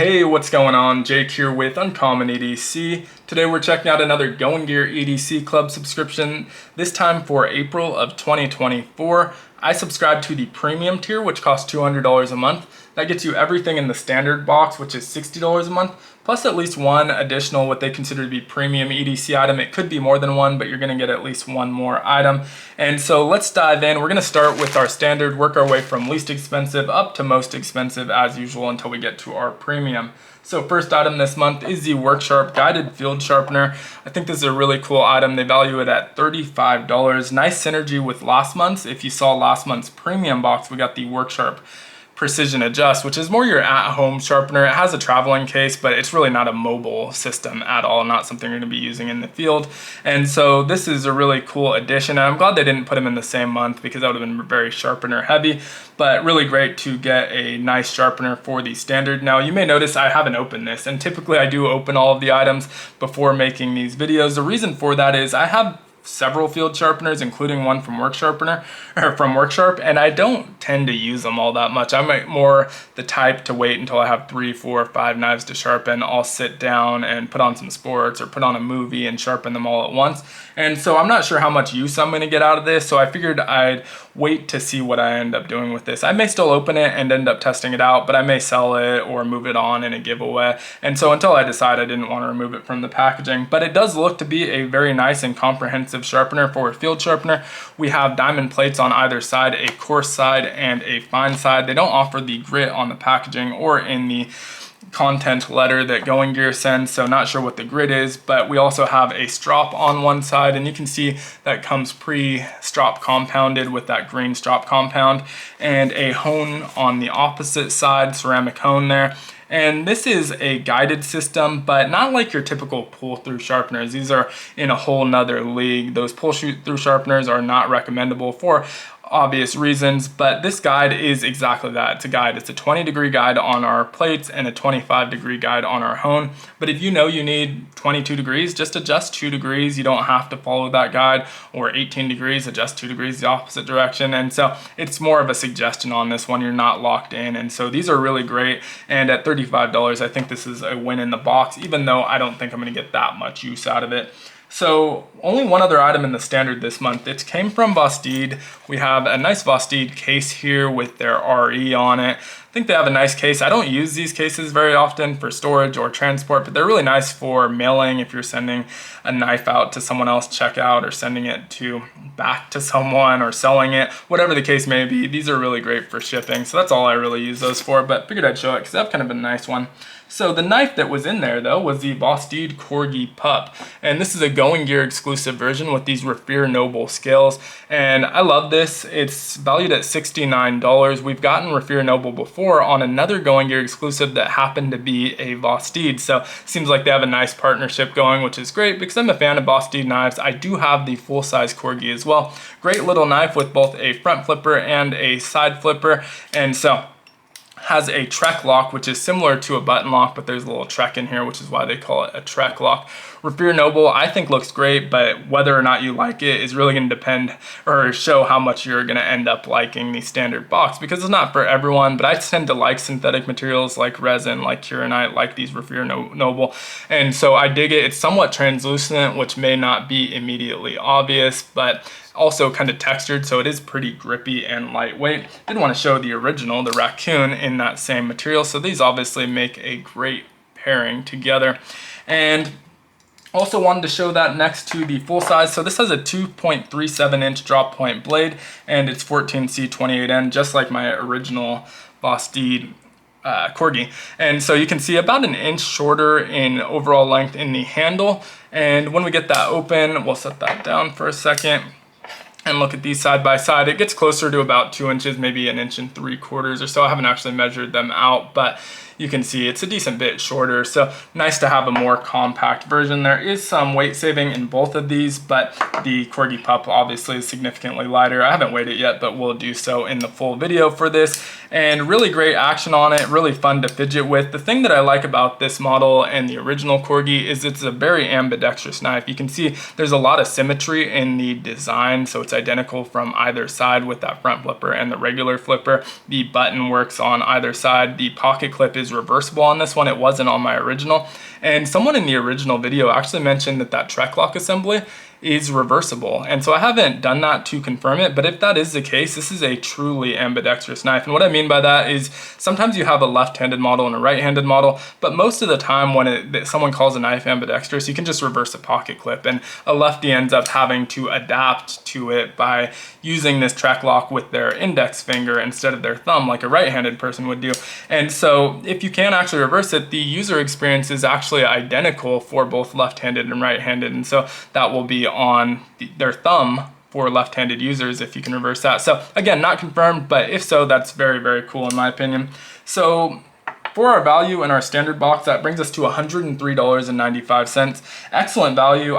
Hey, what's going on? Jake here with Uncommon EDC. Today we're checking out another Going Gear EDC Club subscription, this time for April of 2024. I subscribe to the premium tier, which costs $200 a month. That gets you everything in the standard box, which is $60 a month, plus at least one additional what they consider to be premium EDC item. It could be more than one, but you're gonna get at least one more item. And so let's dive in. We're gonna start with our standard, work our way from least expensive up to most expensive as usual until we get to our premium. So first item this month is the WorkSharp Guided Field Sharpener. I think this is a really cool item. They value it at $35. Nice synergy with last month's. If you saw last month's premium box, we got the WorkSharp Precision Adjust, which is more your at-home sharpener. It has a traveling case, but it's really not a mobile system at all, not something you're gonna be using in the field. And so this is a really cool addition. And I'm glad they didn't put them in the same month because that would have been very sharpener heavy, but really great to get a nice sharpener for the standard. Now you may notice I haven't opened this, and typically I do open all of the items before making these videos. The reason for that is I have several field sharpeners, including one from WorkSharp, and I don't tend to use them all that much. I'm more the type to wait until I have 3, 4, 5 knives to sharpen. I'll sit down and put on some sports or put on a movie and sharpen them all at once. And so I'm not sure how much use I'm gonna get out of this, so I figured I'd wait to see what I end up doing with this. I may still open it and end up testing it out, but I may sell it or move it on in a giveaway. And so until I decide, I didn't want to remove it from the packaging. But it does look to be a very nice and comprehensive sharpener for a field sharpener. We have diamond plates on either side, a coarse side and a fine side. They don't offer the grit on the packaging or in the content letter that Going Gear sends, so not sure what the grit is, but we also have a strop on one side, and you can see that comes pre-strop compounded with that green strop compound, and a hone on the opposite side, ceramic hone there. And this is a guided system, but not like your typical pull-through sharpeners. These are in a whole nother league. Those pull-through sharpeners are not recommendable for obvious reasons, but this guide is exactly that. It's a guide. It's a 20-degree guide on our plates and a 25-degree guide on our hone. But if you know you need 22 degrees, just adjust 2 degrees. You don't have to follow that guide. Or 18 degrees, adjust 2 degrees the opposite direction. And so it's more of a suggestion on this one. You're not locked in. And so these are really great. And at $35, I think this is a win in the box, even though I don't think I'm going to get that much use out of it. So only one other item in the standard this month. It came from Vosteed. We have a nice Vosteed case here with their RE on it. I think they have a nice case. I don't use these cases very often for storage or transport, but they're really nice for mailing if you're sending a knife out to someone else checkout or sending it back to someone or selling it, whatever the case may be. These are really great for shipping. So that's all I really use those for, but figured I'd show it because they have kind of a nice one. So the knife that was in there though was the Vosteed Corgi Pup. And this is a Going Gear exclusive version with these Raffier Noble scales. And I love this. It's valued at $69. We've gotten Raffier Noble before on another Going Gear exclusive that happened to be a Vosteed. So seems like they have a nice partnership going, which is great because I'm a fan of Vosteed knives. I do have the full-size Corgi as well. Great little knife with both a front flipper and a side flipper. And so has a Trek lock, which is similar to a button lock, but there's a little Trek in here, which is why they call it a Trek lock. Raffier Noble, I think looks great, but whether or not you like it is really gonna depend or show how much you're gonna end up liking the standard box, because it's not for everyone, but I tend to like synthetic materials like resin, like Kuronite, like these Raffier Noble. And so I dig it. It's somewhat translucent, which may not be immediately obvious, but also kind of textured, so it is pretty grippy and lightweight. Did want to show the original, the raccoon, in that same material, so these obviously make a great pairing together. And also wanted to show that next to the full size. So this has a 2.37 inch drop point blade, and it's 14C28N, just like my original Vosteed Corgi. And so you can see about an inch shorter in overall length in the handle. And when we get that open, we'll set that down for a second and look at these side by side. It gets closer to about 2 inches, maybe 1 3/4 inches or so. I haven't actually measured them out, but you can see it's a decent bit shorter. So nice to have a more compact version. There is some weight saving in both of these, but the Corgi Pup obviously is significantly lighter. I haven't weighed it yet, but we'll do so in the full video for this. And really great action on it, really fun to fidget with. The thing that I like about this model and the original Corgi is it's a very ambidextrous knife. You can see there's a lot of symmetry in the design, so it's identical from either side with that front flipper and the regular flipper. The button works on either side. The pocket clip is is reversible on this one. It wasn't on my original. And someone in the original video actually mentioned that that Trek lock assembly is reversible. And so I haven't done that to confirm it, but if that is the case, this is a truly ambidextrous knife. And what I mean by that is sometimes you have a left-handed model and a right-handed model, but most of the time when someone calls a knife ambidextrous, you can just reverse a pocket clip, and a lefty ends up having to adapt to it by using this Trek lock with their index finger instead of their thumb like a right-handed person would do. And so if you can actually reverse it, the user experience is actually identical for both left-handed and right-handed, and so that will be on their thumb for left-handed users if you can reverse that. So again, not confirmed, but if so, that's very, very cool in my opinion. So for our value in our standard box, that brings us to $103.95. Excellent value.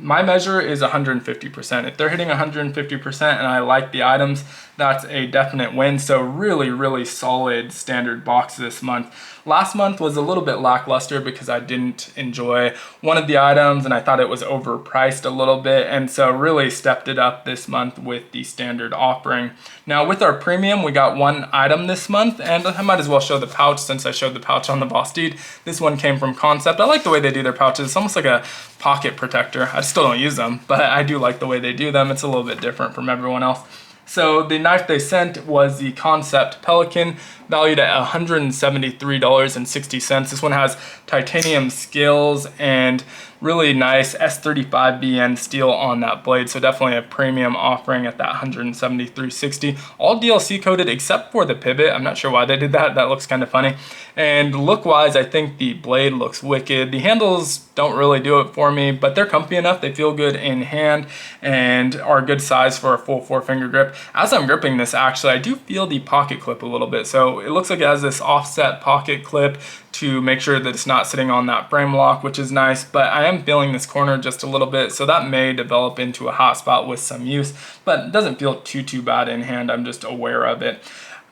My measure is 150%. If they're hitting 150% and I like the items, that's a definite win. So really, really solid standard box this month. Last month was a little bit lackluster because I didn't enjoy one of the items and I thought it was overpriced a little bit, and so really stepped it up this month with the standard offering. Now with our premium, we got one item this month, and I might as well show the pouch since I showed the pouch on the Boss Deed. This one came from Concept. I like the way they do their pouches. It's almost like a pocket protector. I still don't use them, but I do like the way they do them. It's a little bit different from everyone else. So the knife they sent was the Concept Pelican, valued at $173.60. This one has titanium scales and really nice S35BN steel on that blade, so definitely a premium offering at that $173.60. All DLC coded except for the pivot. I'm not sure why they did that. That looks kind of funny. And look-wise, I think the blade looks wicked. The handles don't really do it for me, but they're comfy enough. They feel good in hand and are a good size for a full 4-finger grip. As I'm gripping this, actually, I do feel the pocket clip a little bit. So it looks like it has this offset pocket clip to make sure that it's not sitting on that frame lock, which is nice, but I am feeling this corner just a little bit, so that may develop into a hot spot with some use, but it doesn't feel too bad in hand. I'm just aware of it.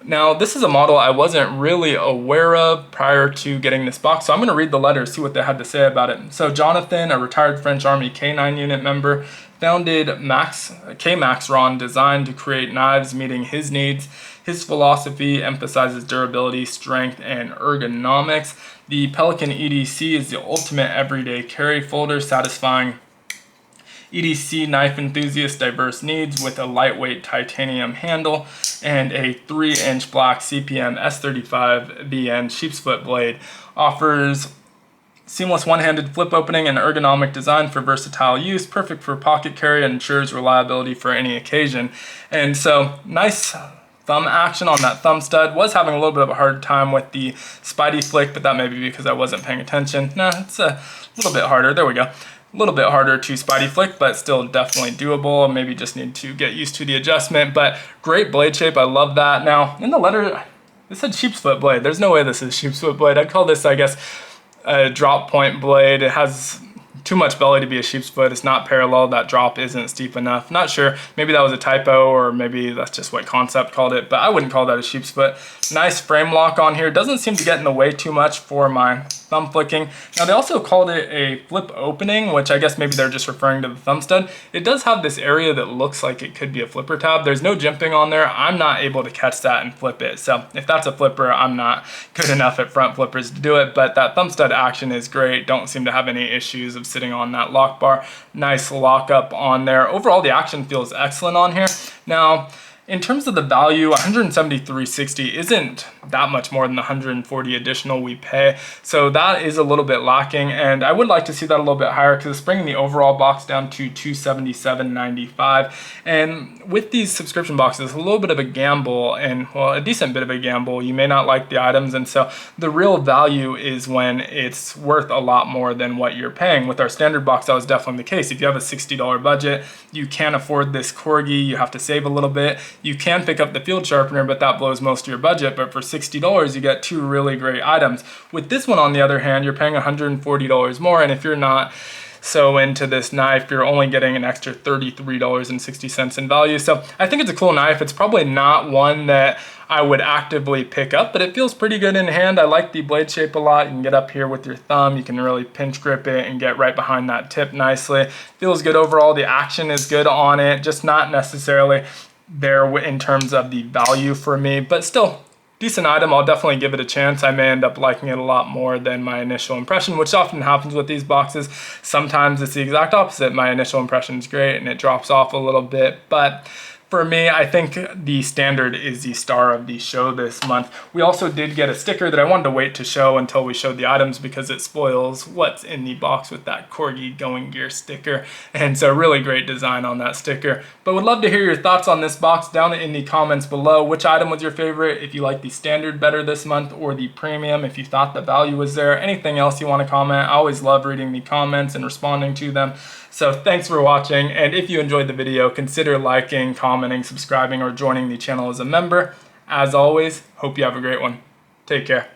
Now, this is a model I wasn't really aware of prior to getting this box, so I'm going to read the letters, see what they had to say about it. So Jonathan, a retired French Army K9 unit member, founded K-Maxron Design to create knives meeting his needs. His philosophy emphasizes durability, strength, and ergonomics. The Pelican EDC is the ultimate everyday carry folder, satisfying EDC knife enthusiasts' diverse needs with a lightweight titanium handle and a 3-inch black CPM S35BN sheep's foot blade. Offers seamless one-handed flip opening and ergonomic design for versatile use, perfect for pocket carry, and ensures reliability for any occasion. And so, nice thumb action on that thumb stud. Was having a little bit of a hard time with the Spidey flick, but that may be because I wasn't paying attention. No, it's a little bit harder. There we go. A little bit harder to Spidey flick, but still definitely doable. Maybe just need to get used to the adjustment, but great blade shape. I love that. Now, in the letter, it said sheep's foot blade. There's no way this is sheep's foot blade. I'd call this, I guess, a drop point blade. It has too much belly to be a sheep's foot. It's not parallel. That drop isn't steep enough. Not sure. Maybe that was a typo, or maybe that's just what Concept called it, but I wouldn't call that a sheep's foot. Nice frame lock on here. Doesn't seem to get in the way too much for my thumb flicking. Now, they also called it a flip opening, which I guess maybe they're just referring to the thumb stud. It does have this area that looks like it could be a flipper tab. There's no jimping on there. I'm not able to catch that and flip it. So if that's a flipper, I'm not good enough at front flippers to do it, but that thumb stud action is great. Don't seem to have any issues of sitting on that lock bar. Nice lock up on there. Overall, the action feels excellent on here. Now, in terms of the value, $173.60 isn't that much more than the $140 additional we pay. So that is a little bit lacking, and I would like to see that a little bit higher because it's bringing the overall box down to $277.95. And with these subscription boxes, a little bit of a gamble, and well, a decent bit of a gamble. You may not like the items, and so the real value is when it's worth a lot more than what you're paying. With our standard box, that was definitely the case. If you have a $60 budget, you can't afford this corgi, you have to save a little bit. You can pick up the field sharpener, but that blows most of your budget. But for $60, you get two really great items. With this one, on the other hand, you're paying $140 more, and if you're not so into this knife, you're only getting an extra $33.60 in value. So I think it's a cool knife. It's probably not one that I would actively pick up, but it feels pretty good in hand. I like the blade shape a lot. You can get up here with your thumb. You can really pinch grip it and get right behind that tip nicely. Feels good overall. The action is good on it, just not necessarily there in terms of the value for me, but still decent item. I'll definitely give it a chance. I may end up liking it a lot more than my initial impression, which often happens with these boxes. Sometimes it's the exact opposite. My initial impression is great and it drops off a little bit, but for me, I think the standard is the star of the show this month. We also did get a sticker that I wanted to wait to show until we showed the items because it spoils what's in the box with that Corgi Going Gear sticker. And so really great design on that sticker. But would love to hear your thoughts on this box down in the comments below. Which item was your favorite? If you like the standard better this month or the premium, if you thought the value was there, anything else you want to comment. I always love reading the comments and responding to them. So thanks for watching, and if you enjoyed the video, consider liking, commenting, subscribing, or joining the channel as a member. As always, hope you have a great one. Take care.